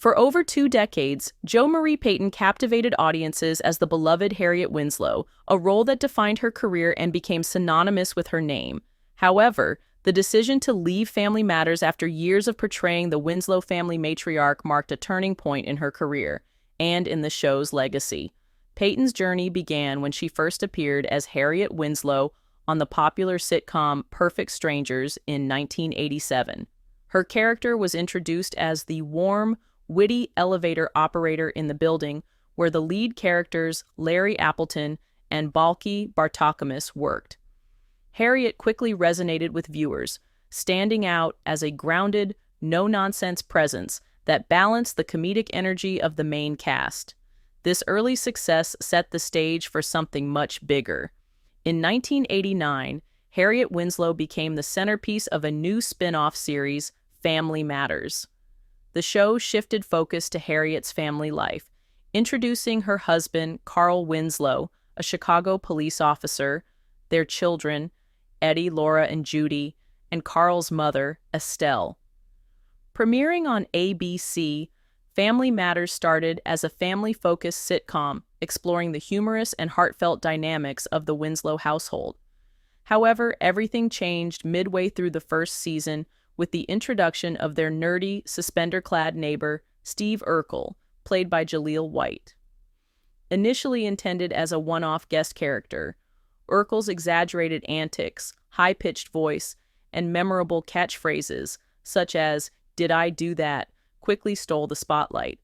For over 2 decades, Jo Marie Payton captivated audiences as the beloved Harriet Winslow, a role that defined her career and became synonymous with her name. However, the decision to leave Family Matters after years of portraying the Winslow family matriarch marked a turning point in her career and in the show's legacy. Payton's journey began when she first appeared as Harriet Winslow on the popular sitcom Perfect Strangers in 1987. Her character was introduced as the warm, witty elevator operator in the building where the lead characters Larry Appleton and Balky Bartokomous worked. Harriet quickly resonated with viewers, standing out as a grounded, no-nonsense presence that balanced the comedic energy of the main cast. This early success set the stage for something much bigger. In 1989, Harriet Winslow became the centerpiece of a new spin-off series, Family Matters. The show shifted focus to Harriet's family life, introducing her husband, Carl Winslow, a Chicago police officer, their children, Eddie, Laura, and Judy, and Carl's mother, Estelle. Premiering on ABC, Family Matters started as a family-focused sitcom exploring the humorous and heartfelt dynamics of the Winslow household. However, everything changed midway through the first season with the introduction of their nerdy, suspender-clad neighbor, Steve Urkel, played by Jaleel White. Initially intended as a one-off guest character, Urkel's exaggerated antics, high-pitched voice, and memorable catchphrases, such as, "Did I do that?" quickly stole the spotlight.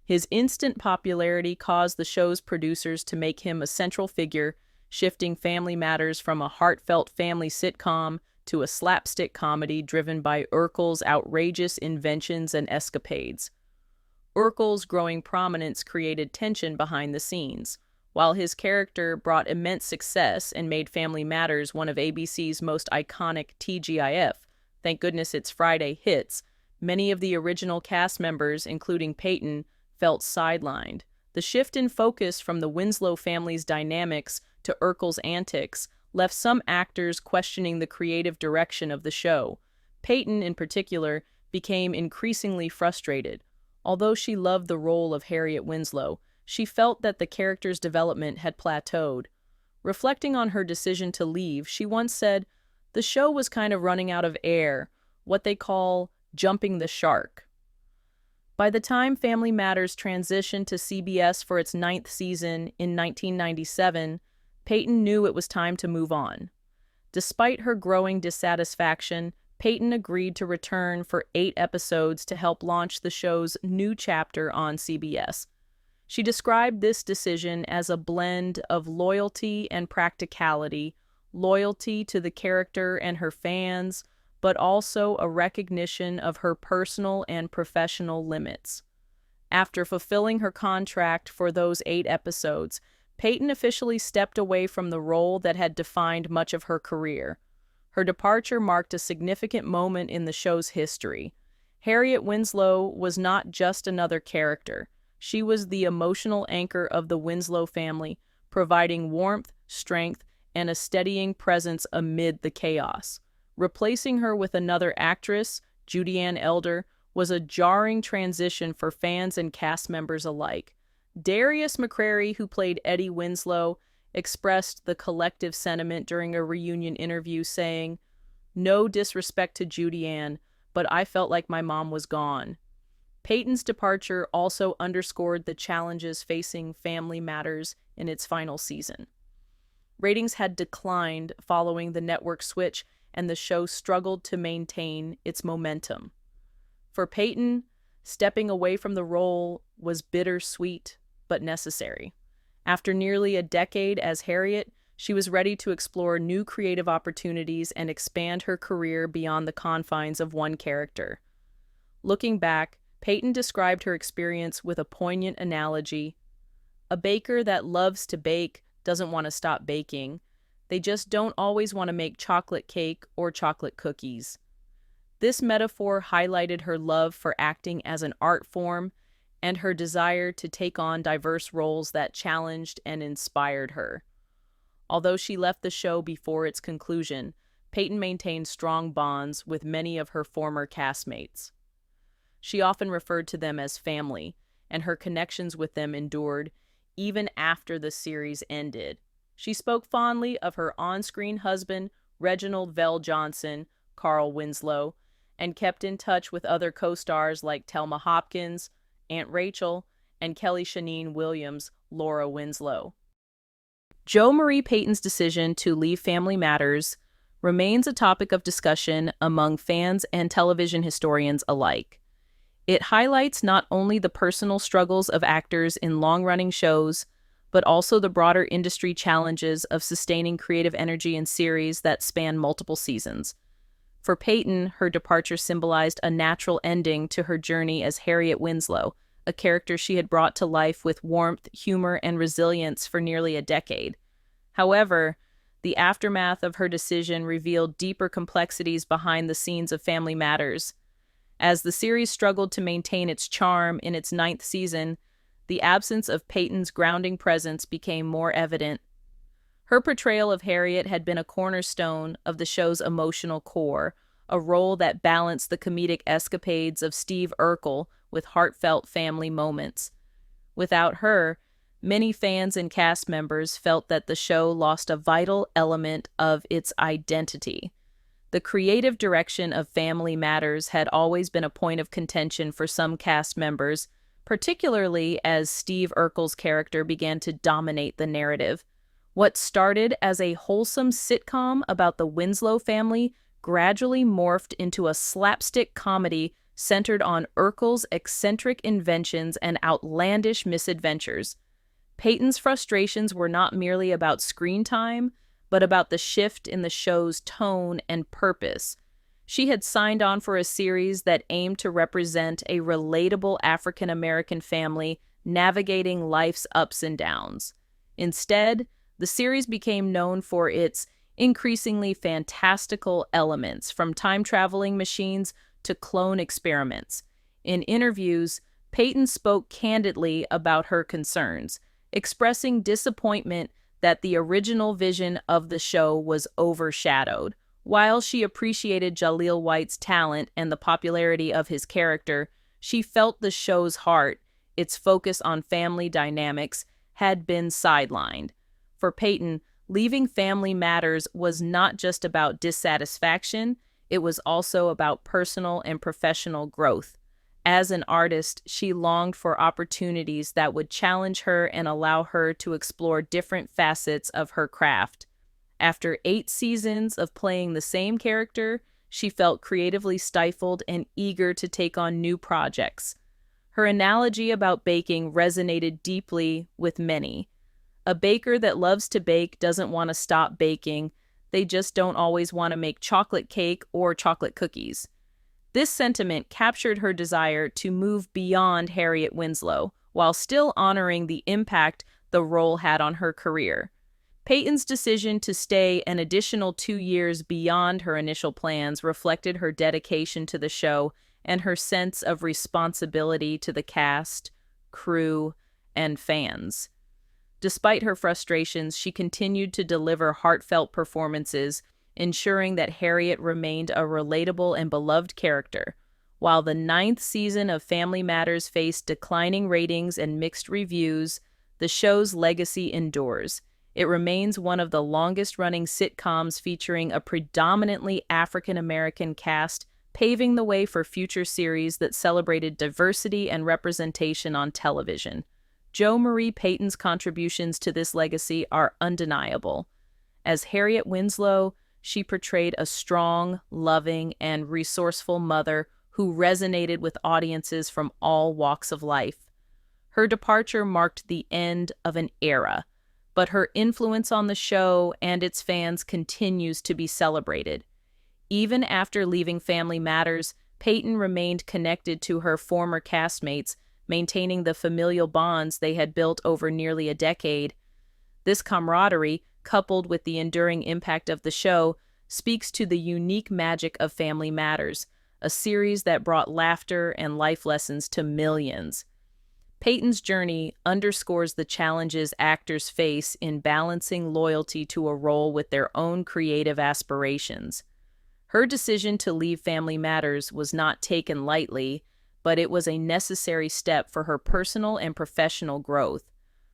His instant popularity caused the show's producers to make him a central figure, shifting Family Matters from a heartfelt family sitcom to a slapstick comedy driven by Urkel's outrageous inventions and escapades. Urkel's growing prominence created tension behind the scenes. While his character brought immense success and made Family Matters one of ABC's most iconic TGIF, Thank Goodness It's Friday hits, many of the original cast members, including Payton, felt sidelined. The shift in focus from the Winslow family's dynamics to Urkel's antics left some actors questioning the creative direction of the show. Payton, in particular, became increasingly frustrated. Although she loved the role of Harriet Winslow, she felt that the character's development had plateaued. Reflecting on her decision to leave, she once said, "The show was kind of running out of air, what they call jumping the shark." By the time Family Matters transitioned to CBS for its 9th season in 1997, Payton knew it was time to move on. Despite her growing dissatisfaction, Payton agreed to return for 8 episodes to help launch the show's new chapter on CBS. She described this decision as a blend of loyalty and practicality, loyalty to the character and her fans, but also a recognition of her personal and professional limits. After fulfilling her contract for those 8 episodes, Payton officially stepped away from the role that had defined much of her career. Her departure marked a significant moment in the show's history. Harriet Winslow was not just another character. She was the emotional anchor of the Winslow family, providing warmth, strength, and a steadying presence amid the chaos. Replacing her with another actress, Judy Elder, was a jarring transition for fans and cast members alike. Darius McCrary, who played Eddie Winslow, expressed the collective sentiment during a reunion interview, saying, "No disrespect to Judy Ann, but I felt like my mom was gone." Payton's departure also underscored the challenges facing Family Matters in its final season. Ratings had declined following the network switch, and the show struggled to maintain its momentum. For Payton, stepping away from the role was bittersweet but necessary. After nearly a decade as Harriet, she was ready to explore new creative opportunities and expand her career beyond the confines of one character. Looking back, Payton described her experience with a poignant analogy. "A baker that loves to bake doesn't want to stop baking. They just don't always want to make chocolate cake or chocolate cookies." This metaphor highlighted her love for acting as an art form and her desire to take on diverse roles that challenged and inspired her. Although she left the show before its conclusion, Payton maintained strong bonds with many of her former castmates. She often referred to them as family, and her connections with them endured even after the series ended. She spoke fondly of her on-screen husband, Reginald Vell Johnson, Carl Winslow, and kept in touch with other co-stars like Thelma Hopkins, Aunt Rachel, and Kelly Shaneen Williams, Laura Winslow. Jo Marie Payton's decision to leave Family Matters remains a topic of discussion among fans and television historians alike. It highlights not only the personal struggles of actors in long-running shows, but also the broader industry challenges of sustaining creative energy in series that span multiple seasons. For Payton, her departure symbolized a natural ending to her journey as Harriet Winslow, a character she had brought to life with warmth, humor, and resilience for nearly a decade. However, the aftermath of her decision revealed deeper complexities behind the scenes of Family Matters. As the series struggled to maintain its charm in its 9th season, the absence of Payton's grounding presence became more evident. Her portrayal of Harriet had been a cornerstone of the show's emotional core, a role that balanced the comedic escapades of Steve Urkel with heartfelt family moments. Without her, many fans and cast members felt that the show lost a vital element of its identity. The creative direction of Family Matters had always been a point of contention for some cast members, particularly as Steve Urkel's character began to dominate the narrative. What started as a wholesome sitcom about the Winslow family gradually morphed into a slapstick comedy centered on Urkel's eccentric inventions and outlandish misadventures. Payton's frustrations were not merely about screen time, but about the shift in the show's tone and purpose. She had signed on for a series that aimed to represent a relatable African-American family navigating life's ups and downs. Instead, the series became known for its increasingly fantastical elements, from time-traveling machines to clone experiments. In interviews, Payton spoke candidly about her concerns, expressing disappointment that the original vision of the show was overshadowed. While she appreciated Jaleel White's talent and the popularity of his character, she felt the show's heart, its focus on family dynamics, had been sidelined. For Payton, leaving Family Matters was not just about dissatisfaction, it was also about personal and professional growth. As an artist, she longed for opportunities that would challenge her and allow her to explore different facets of her craft. After 8 seasons of playing the same character, she felt creatively stifled and eager to take on new projects. Her analogy about baking resonated deeply with many. A baker that loves to bake doesn't want to stop baking, they just don't always want to make chocolate cake or chocolate cookies. This sentiment captured her desire to move beyond Harriet Winslow, while still honoring the impact the role had on her career. Payton's decision to stay an additional 2 years beyond her initial plans reflected her dedication to the show and her sense of responsibility to the cast, crew, and fans. Despite her frustrations, she continued to deliver heartfelt performances, ensuring that Harriet remained a relatable and beloved character. While the 9th season of Family Matters faced declining ratings and mixed reviews, the show's legacy endures. It remains one of the longest-running sitcoms featuring a predominantly African-American cast, paving the way for future series that celebrated diversity and representation on television. Jo Marie Payton's contributions to this legacy are undeniable. As Harriet Winslow, she portrayed a strong, loving, and resourceful mother who resonated with audiences from all walks of life. Her departure marked the end of an era, but her influence on the show and its fans continues to be celebrated. Even after leaving Family Matters, Payton remained connected to her former castmates, maintaining the familial bonds they had built over nearly a decade. This camaraderie, coupled with the enduring impact of the show, speaks to the unique magic of Family Matters, a series that brought laughter and life lessons to millions. Payton's journey underscores the challenges actors face in balancing loyalty to a role with their own creative aspirations. Her decision to leave Family Matters was not taken lightly, but it was a necessary step for her personal and professional growth.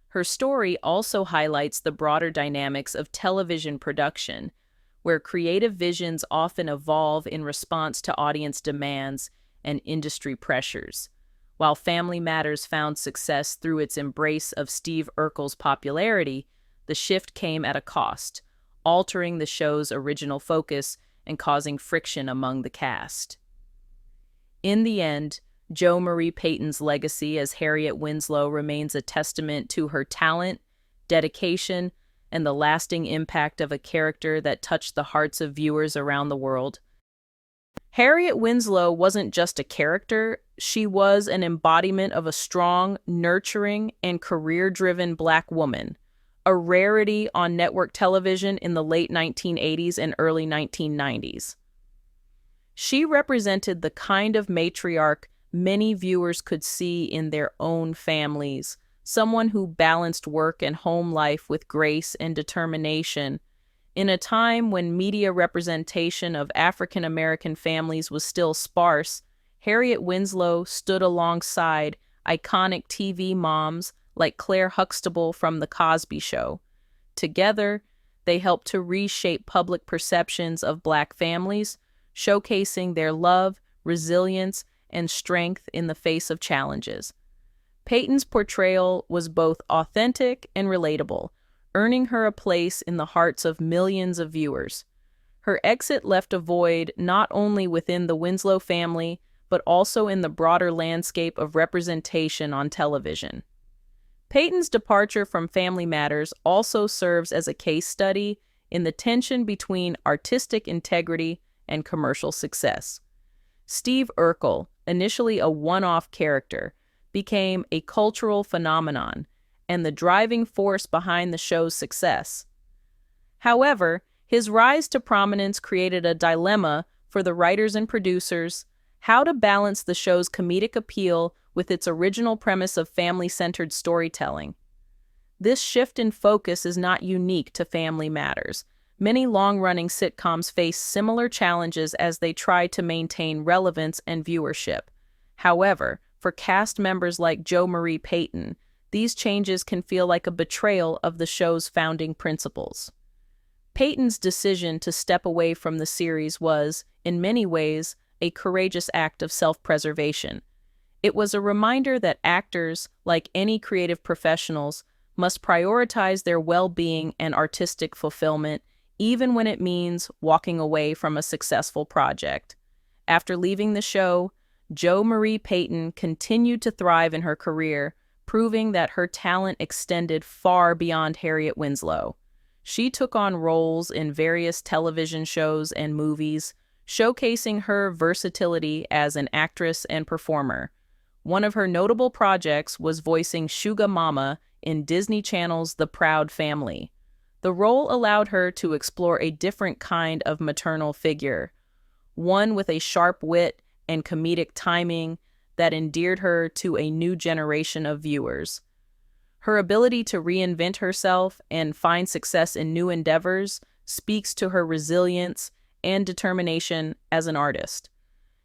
Her story also highlights the broader dynamics of television production, where creative visions often evolve in response to audience demands and industry pressures. While Family Matters found success through its embrace of Steve Urkel's popularity, the shift came at a cost, altering the show's original focus and causing friction among the cast. In the end, Jo Marie Payton's legacy as Harriet Winslow remains a testament to her talent, dedication, and the lasting impact of a character that touched the hearts of viewers around the world. Harriet Winslow wasn't just a character, she was an embodiment of a strong, nurturing, and career-driven Black woman, a rarity on network television in the late 1980s and early 1990s. She represented the kind of matriarch many viewers could see in their own families, someone who balanced work and home life with grace and determination. In a time when media representation of African American families was still sparse, Harriet Winslow stood alongside iconic TV moms like Claire Huxtable from The Cosby Show. Together, they helped to reshape public perceptions of Black families, showcasing their love, resilience, and strength in the face of challenges. Payton's portrayal was both authentic and relatable, earning her a place in the hearts of millions of viewers. Her exit left a void not only within the Winslow family, but also in the broader landscape of representation on television. Payton's departure from Family Matters also serves as a case study in the tension between artistic integrity and commercial success. Steve Urkel, initially a one-off character, became a cultural phenomenon and the driving force behind the show's success. However, his rise to prominence created a dilemma for the writers and producers: how to balance the show's comedic appeal with its original premise of family-centered storytelling. This shift in focus is not unique to Family Matters. Many long-running sitcoms face similar challenges as they try to maintain relevance and viewership. However, for cast members like Jo Marie Payton, these changes can feel like a betrayal of the show's founding principles. Payton's decision to step away from the series was, in many ways, a courageous act of self-preservation. It was a reminder that actors, like any creative professionals, must prioritize their well-being and artistic fulfillment, even when it means walking away from a successful project. After leaving the show, Jo Marie Payton continued to thrive in her career, proving that her talent extended far beyond Harriet Winslow. She took on roles in various television shows and movies, showcasing her versatility as an actress and performer. One of her notable projects was voicing Sugar Mama in Disney Channel's The Proud Family. The role allowed her to explore a different kind of maternal figure, one with a sharp wit and comedic timing that endeared her to a new generation of viewers. Her ability to reinvent herself and find success in new endeavors speaks to her resilience and determination as an artist.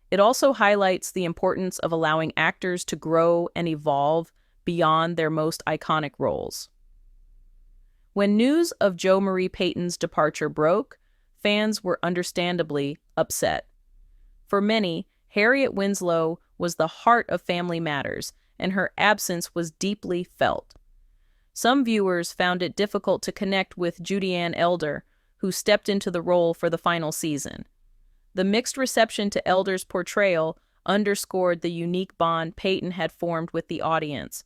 It also highlights the importance of allowing actors to grow and evolve beyond their most iconic roles. When news of Jo Marie Payton's departure broke, fans were understandably upset. For many, Harriet Winslow was the heart of Family Matters, and her absence was deeply felt. Some viewers found it difficult to connect with Judy Ann Elder, who stepped into the role for the final season. The mixed reception to Elder's portrayal underscored the unique bond Payton had formed with the audience.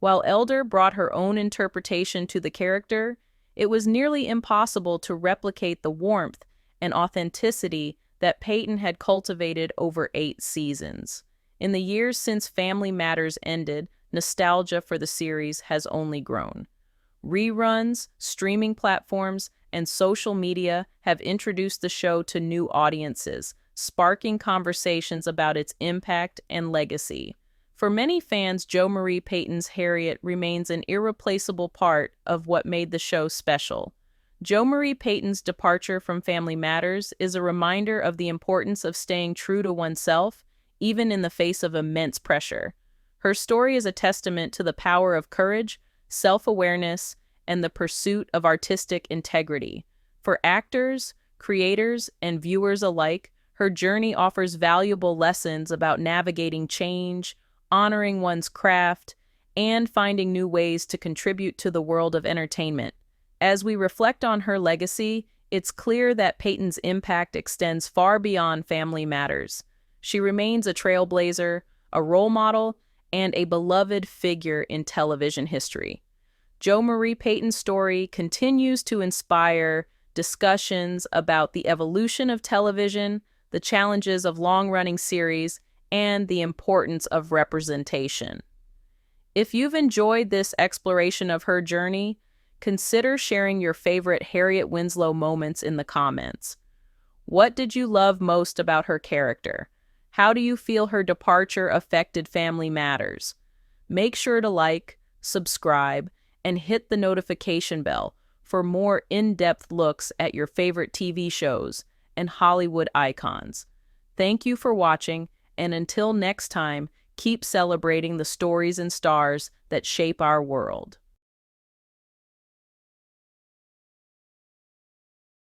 While Elder brought her own interpretation to the character, it was nearly impossible to replicate the warmth and authenticity that Payton had cultivated over 8 seasons. In the years since Family Matters ended, nostalgia for the series has only grown. Reruns, streaming platforms, and social media have introduced the show to new audiences, sparking conversations about its impact and legacy. For many fans, Jo Marie Payton's Harriet remains an irreplaceable part of what made the show special. Jo Marie Payton's departure from Family Matters is a reminder of the importance of staying true to oneself, even in the face of immense pressure. Her story is a testament to the power of courage, self-awareness, and the pursuit of artistic integrity. For actors, creators, and viewers alike, her journey offers valuable lessons about navigating change, honoring one's craft, and finding new ways to contribute to the world of entertainment. As we reflect on her legacy, it's clear that Payton's impact extends far beyond family matters. She remains a trailblazer, a role model, and a beloved figure in television history. Jo Marie Payton's story continues to inspire discussions about the evolution of television, the challenges of long-running series, and the importance of representation. If you've enjoyed this exploration of her journey, consider sharing your favorite Harriet Winslow moments in the comments. What did you love most about her character? How do you feel her departure affected family matters? Make sure to like, subscribe, and hit the notification bell for more in-depth looks at your favorite TV shows and Hollywood icons. Thank you for watching, and until next time, keep celebrating the stories and stars that shape our world.